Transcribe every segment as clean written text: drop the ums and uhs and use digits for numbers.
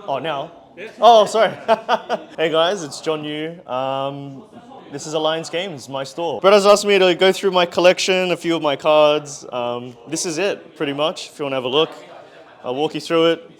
Oh, now? Oh, sorry. Hey guys, it's John Yu. This is Alliance Games, my store. Brett has asked me to go through my collection, a few of my cards. This is it, pretty much, if you want to have a look. I'll walk you through it.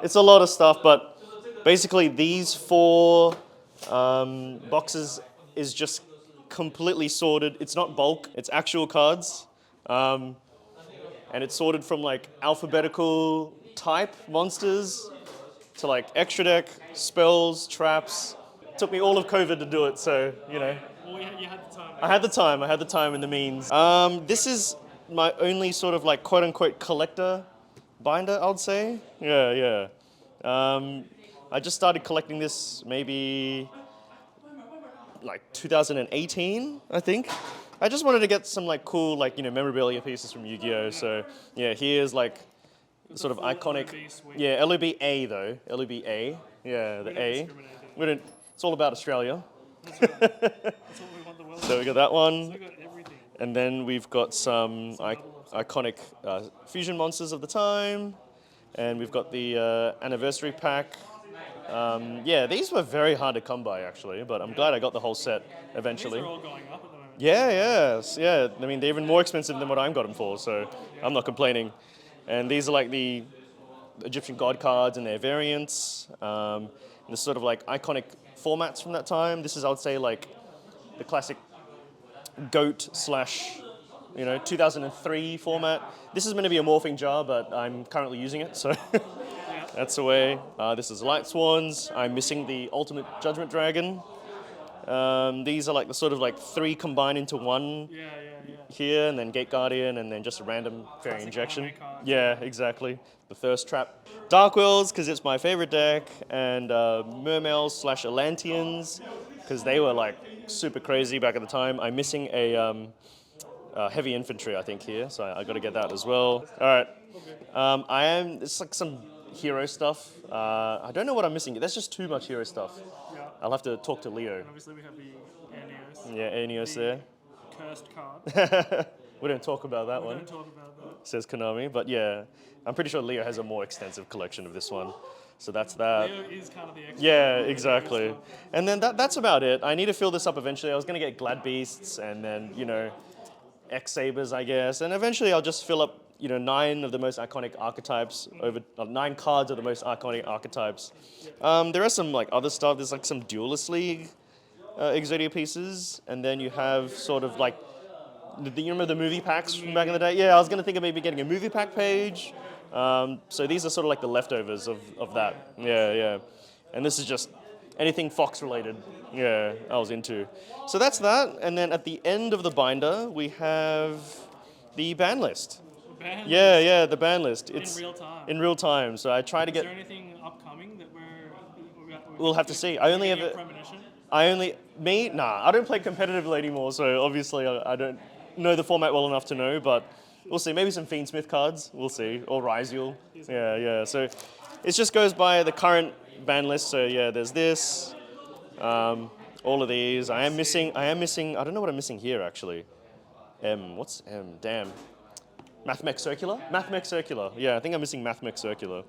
It's a lot of stuff, but basically these four boxes is just completely sorted. It's not bulk, it's actual cards. And it's sorted from like alphabetical type monsters to like extra deck, spells, traps. It took me all of COVID to do it, so, you know. Well, you had the time. I had the time and the means. This is my only sort of like quote unquote collector binder, I would say. Yeah. I just started collecting this maybe like 2018, I think. I just wanted to get some like cool like, you know, memorabilia pieces from Yu-Gi-Oh! So yeah, here's like sort of iconic. Yeah, LOB A though. LOB A. Yeah, the A. We don't. It's all about Australia. That's right. That's what we want the world. So we got that one. So we got everything. And then we've got some iconic fusion monsters of the time. And we've got the anniversary pack. Yeah, these were very hard to come by actually, but I'm glad I got the whole set eventually. These are all going up at the moment. Yeah. I mean, they're even more expensive than what I got them for, so I'm not complaining. And these are like the Egyptian god cards and their variants. And the sort of like iconic formats from that time. This is, I would say, like the classic GOAT slash, 2003 format. This is meant to be a morphing jar, but I'm currently using it, so that's the way. This is Light Swans. I'm missing the Ultimate Judgment Dragon. These are like the sort of like three combined into one here, and then Gate Guardian, and then just a random fairy injection. Yeah, exactly. The Thirst Trap. Dark Wills, because it's my favorite deck, and Mermails slash Atlanteans, because they were like super crazy back at the time. I'm missing a heavy infantry, I think, here, so I got to get that as well. All right. It's like some hero stuff. I don't know what I'm missing. There's just too much hero stuff. Yeah. I'll have to talk to Leo. And obviously we have the Aeneas. Yeah, Aeneas there. Cursed card. We don't talk about that We one, don't talk about that. says Konami. But yeah, I'm pretty sure Leo has a more extensive collection of this one. So that's that. Leo is kind of the expert. Yeah, exactly. And then that's about it. I need to fill this up eventually. I was going to get Glad Beasts and then, X-Sabers, I guess. And eventually I'll just fill up, 9 of the most iconic archetypes, 9 cards of the most iconic archetypes. There are some like other stuff. There's like some Duelist League Exodia pieces. And then you have sort of like, you remember the movie packs from back in the day? Yeah, I was going to think of maybe getting a movie pack page. So these are sort of like the leftovers of that. Yeah. And this is just anything Fox related. Yeah, I was into. So that's that. And then at the end of the binder, we have the ban list. Yeah, the ban list. It's in real time. In real time. So I try to get. Is there anything upcoming that We'll have to see. I only I don't play competitively anymore, so obviously I don't know the format well enough to know, but we'll see. Maybe some Fiendsmith cards, we'll see, or Ryzuel. Yeah. So it just goes by the current ban list. So yeah, there's this, all of these. I am missing. I don't know what I'm missing here actually. What's M? Damn. Mathmech Circular? Mathmech Circular. Yeah, I think I'm missing Mathmech Circular.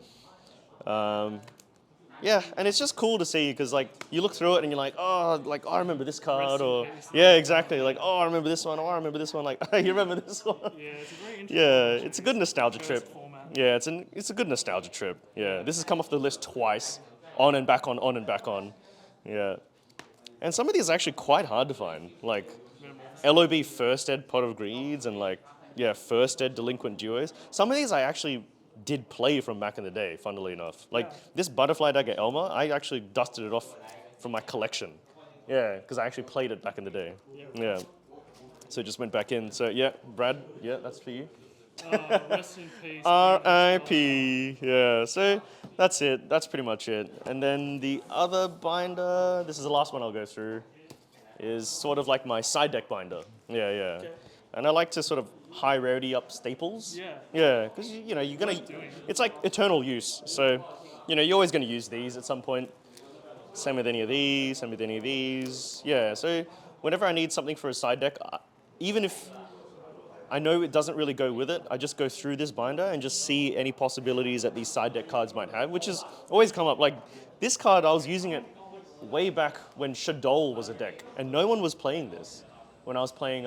Yeah, and it's just cool to see because like you look through it and you're like, oh, like I remember this card, or yeah, exactly. Like oh, I remember this one. Oh, I remember this one. Like you remember this one. Yeah, it's a very interesting. Yeah, it's a good nostalgia trip. Format. Yeah, it's a good nostalgia trip. Yeah, this has come off the list twice, on and back on. Yeah, and some of these are actually quite hard to find. Like LOB First Ed Pot of Greeds and like First Ed Delinquent Duos. Some of these I actually did play from back in the day, funnily enough. Like this Butterfly Dagger Elma, I actually dusted it off from my collection. Yeah, because I actually played it back in the day. Yeah. So it just went back in. So yeah, Brad, that's for you. Rest in peace. R.I.P. Yeah, so that's it. That's pretty much it. And then the other binder, this is the last one I'll go through, is sort of like my side deck binder. Yeah. Okay. And I like to sort of high rarity up staples. Yeah. Yeah, because you're gonna. It's like eternal use. So, you're always gonna use these at some point. Same with any of these. Yeah. So whenever I need something for a side deck, even if I know it doesn't really go with it. I just go through this binder and just see any possibilities that these side deck cards might have, which has always come up. Like this card, I was using it way back when Shadol was a deck, and no one was playing this. When I was playing,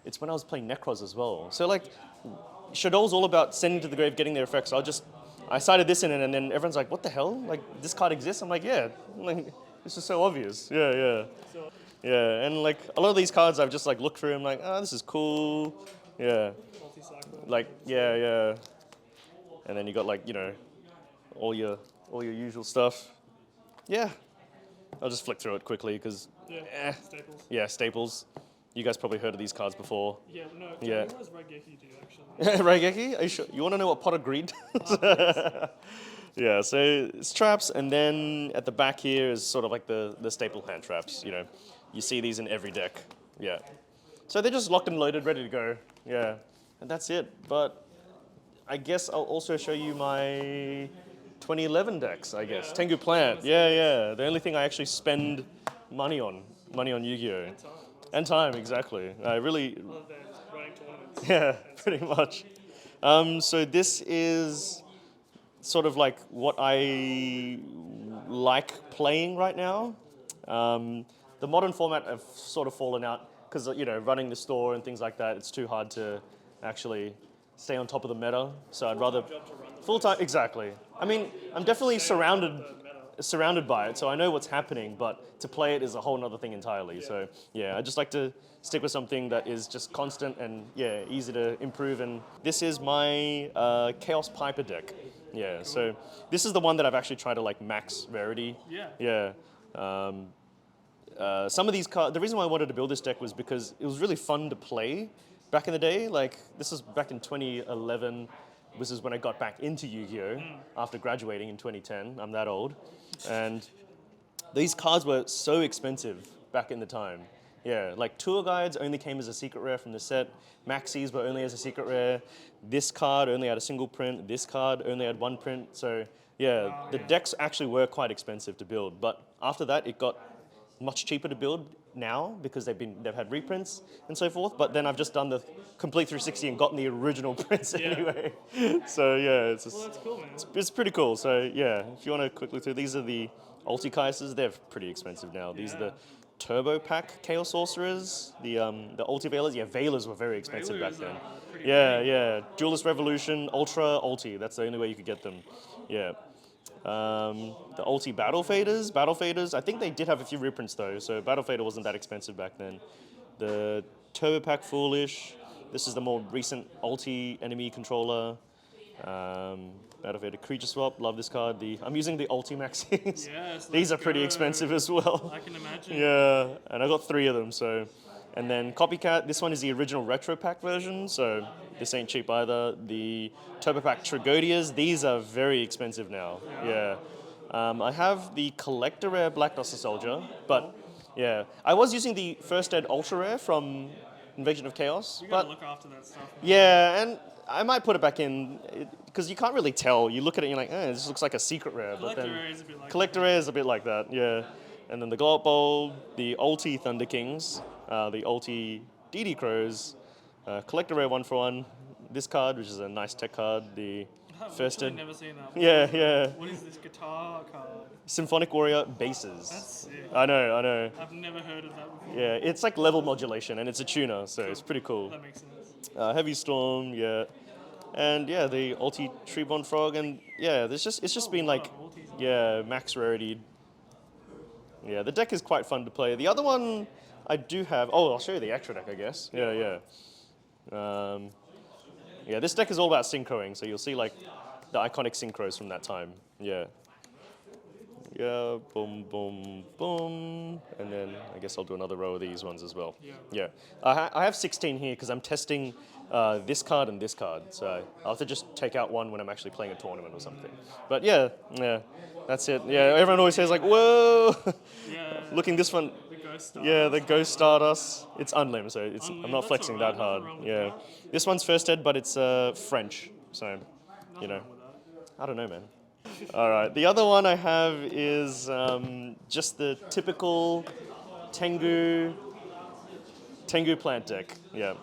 it's when I was playing Necros as well. So like, Shadol's all about sending to the grave, getting their effects. I cited this in it, and then everyone's like, "What the hell? Like this card exists?" I'm like, "Yeah, like this is so obvious." Yeah, yeah. Yeah, and like a lot of these cards, I've just like looked through. I'm like, oh, this is cool. Yeah, like yeah. And then you got like all your usual stuff. Yeah, I'll just flick through it quickly because Staples. yeah, staples. You guys probably heard of these cards before. Yeah, no. Yeah. What does Raigeki do actually? Raigeki? Are you sure? You want to know what Pot of Greed does? Yeah, so it's traps, and then at the back here is sort of like the staple hand traps. You see these in every deck. Yeah. So they're just locked and loaded, ready to go. Yeah. And that's it. But I guess I'll also show you my 2011 decks, I guess. Tengu Plant. Yeah. The only thing I actually spend money on Yu-Gi-Oh! And time, exactly. I really... Other than running tournaments. Yeah, pretty much. So this is sort of like what I like playing right now. The modern format have sort of fallen out because running the store and things like that, it's too hard to actually stay on top of the meta. So I'd rather full time. Exactly. I mean, I'm definitely surrounded by it, so I know what's happening. But to play it is a whole other thing entirely. So yeah, I just like to stick with something that is just constant and easy to improve. And this is my Chaos Piper deck. Yeah. Cool. So this is the one that I've actually tried to like max rarity. Yeah. Some of these cards, the reason why I wanted to build this deck was because it was really fun to play back in the day. Like, this was back in 2011. This is when I got back into Yu-Gi-Oh! After graduating in 2010. I'm that old. And these cards were so expensive back in the time. Yeah, like tour guides only came as a secret rare from the set. Maxis were only as a secret rare. This card only had a single print. This card only had one print. So yeah, the decks actually were quite expensive to build. But after that, it got much cheaper to build now because they've had reprints and so forth. But then I've just done the complete 360 and gotten the original prints anyway. So yeah, it's just, Well, that's cool, man. it's pretty cool. So yeah, if you want to quickly through, these are the Ulti Kaisers. They're pretty expensive now. These are the Turbo Pack Chaos Sorcerers, the Ulti Veilers. Yeah, Veilers were very expensive back then. Yeah. Duelist Revolution, Ultra, Ulti. That's the only way you could get them. Yeah. The Ulti Battle Faders, I think they did have a few reprints though, so Battle Fader wasn't that expensive back then. The Turbo Pack Foolish, this is the more recent Ulti Enemy Controller. Battle Fader Creature Swap, love this card. I'm using the Ulti Maxis. Yes, These are pretty expensive as well. I can imagine. Yeah, and I got 3 of them, so. And then Copycat, this one is the original Retro Pack version, so this ain't cheap either. The Turbo Pack Trigodias, these are very expensive now. Yeah. I have the Collector Rare Black Duster Soldier, but yeah. I was using the First Ed Ultra Rare from Invasion of Chaos. You gotta look after that stuff. Yeah, and I might put it back in, because you can't really tell. You look at it and you're like, this looks like a secret rare. Collector Rare is a bit like Collector Rare is a bit like that, yeah. And then the Glow Up Bowl, the Ulti Thunder Kings, the Ulti DD Crows, Collector Rare 1-for-1, this card, which is a nice tech card, the First Ed. I've never seen that. Yeah. What is this guitar card? Symphonic Warrior Bases. That's sick. I know. I've never heard of that before. Yeah, it's like level modulation, and it's a tuner, so it's pretty cool. That makes sense. Heavy Storm, yeah. And yeah, the Ulti Treebond Frog, and yeah, it's just been like, max rarity. Yeah, the deck is quite fun to play. The other one I do have, I'll show you the extra deck, I guess. Yeah. This deck is all about synchroing, so you'll see like the iconic synchros from that time. Yeah, boom, boom, boom. And then I guess I'll do another row of these ones as well. Yeah. I have 16 here because I'm testing this card and this card. So I'll have to just take out one when I'm actually playing a tournament or something. But yeah, that's it. Yeah, everyone always says like, whoa. Looking this one. The Ghost Stardust. It's unlimited, so I'm not flexing that hard. Yeah. This one's First Ed, but it's French. So, I don't know, man. All right. The other one I have is just the typical Tengu plant deck. Yeah.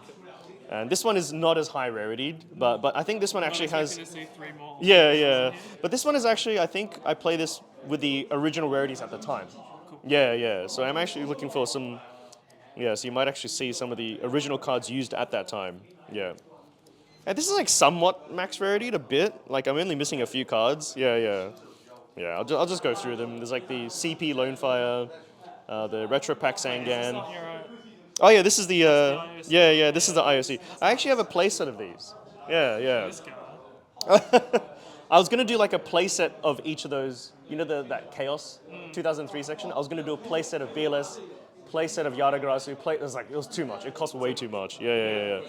And this one is not as high rarity, but I think this one actually I'm has. expecting to see 3 more. Yeah, yeah. But this one is actually, I think I play this with the original rarities at the time. Yeah, yeah. So I'm actually looking for some. Yeah, so you might actually see some of the original cards used at that time. Yeah. And this is like somewhat max rarity a bit. Like I'm only missing a few cards. Yeah, yeah. Yeah, I'll just go through them. There's like the CP Lonefire, the Retro Pack Is this Sangan. not your, Oh yeah, this is the. IOC. Yeah, yeah, this is the IOC. I actually have a playset of these. Yeah, yeah. this guy? I was gonna do like a playset of each of those. You know that Chaos 2003 section. I was gonna do a playset of BLS, playset of Yatagarasu. It was too much. It cost way too much. Yeah, yeah, yeah, yeah.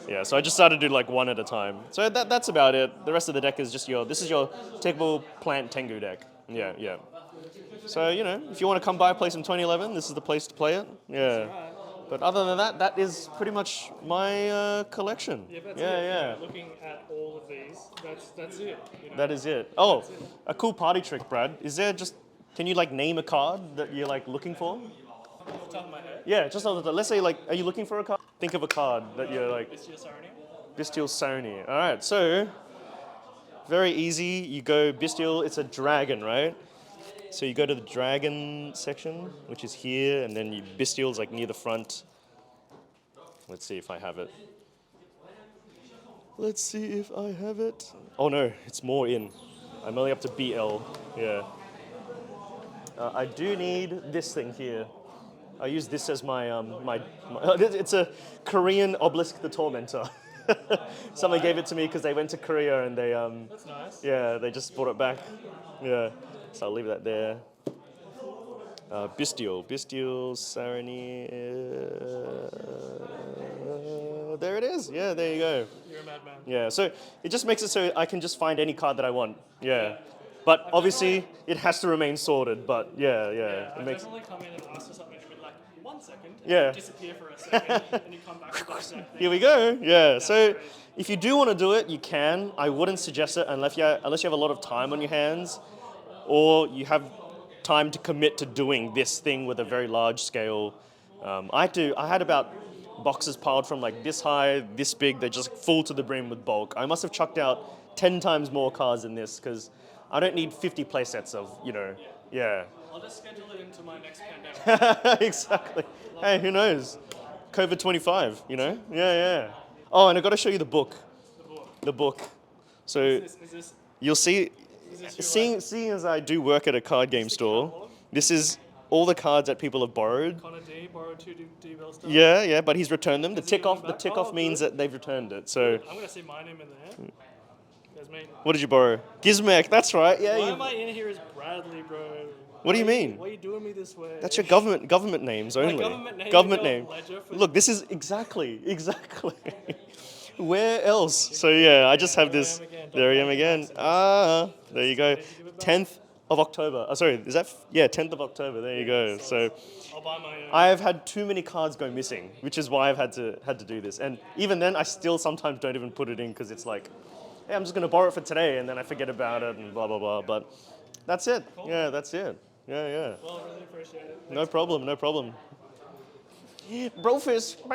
Yeah. So I just started to do like one at a time. So that's about it. The rest of the deck is just this is your typical plant Tengu deck. Yeah, yeah. So if you want to come by play some 2011, this is the place to play it. Yeah. But other than that, that is pretty much my collection. Yeah, that's Yeah, it. yeah. Looking at all of these, that's it. That is it. Oh, a cool party trick, Brad. Is there just? Can you like name a card that you're like looking for? Off the top of my head, Yeah, just let's say like, are you looking for a card? Think of a card that you're like. it's your Sony. Bestial Sony. All right, so very easy. You go Bestial. It's a dragon, right? So you go to the dragon section, which is here, and then Bestial's like near the front. Let's see if I have it. Let's see if I have it. Oh no, it's more in. I'm only up to BL. Yeah. I do need this thing here. I use this as my it's a Korean Obelisk the Tormentor. Someone gave it to me because they went to Korea and they That's nice. yeah, they just brought it back. Yeah. So I'll leave that there. Bestial, Sarani. There it is. Yeah, there you go. You're a madman. Yeah, so it just makes it so I can just find any card that I want. Yeah. But obviously, it has to remain sorted. But yeah, Yeah, it I makes. definitely come in and ask for something and be like, 1 second, and Yeah. you disappear for a second, and you come back with that exact thing. Here we go. Yeah. So crazy. if you do want to do it, you can. I wouldn't suggest it unless you have a lot of time on your hands, or you have time to commit to doing this thing with a very large scale. I had about boxes piled from like this high, this big. They're just full to the brim with bulk. I must have chucked out 10 times more cards than this because I don't need 50 play sets of yeah. I'll just schedule it into my next pandemic. Exactly. Hey, who knows? COVID 25, Yeah, yeah. Oh, and I got to show you the book. The book. So Is this you'll see, is your, seeing as I do work at a card game store, catalog? this is all the cards that people have borrowed. Connor D borrowed 2 D Bell stuff? Yeah, yeah, but he's returned them. The Has he tick off, given the back? tick off Oh, means good. that they've returned it. So, I'm gonna see my name in there. There's me. what did you borrow? Gizmek. That's right. Yeah. Why am I in here as Bradley, bro? What do you Why mean? Why are you doing me this way? That's your government names only. government name Government in your name. ledger for- Look, this is exactly. Where else? So yeah, I just have There I this. am again. There I am again. Ah, there you go. 10th of October. Oh, sorry, is that? Yeah, 10th of October. There you go. So I'll buy my own. I have had too many cards go missing, which is why I've had to do this. And even then, I still sometimes don't even put it in because it's like, hey, I'm just gonna borrow it for today, and then I forget about it and blah blah blah. But that's it. Yeah, that's it. Yeah, yeah. Well, I really appreciate it. No problem. No problem. Brofist.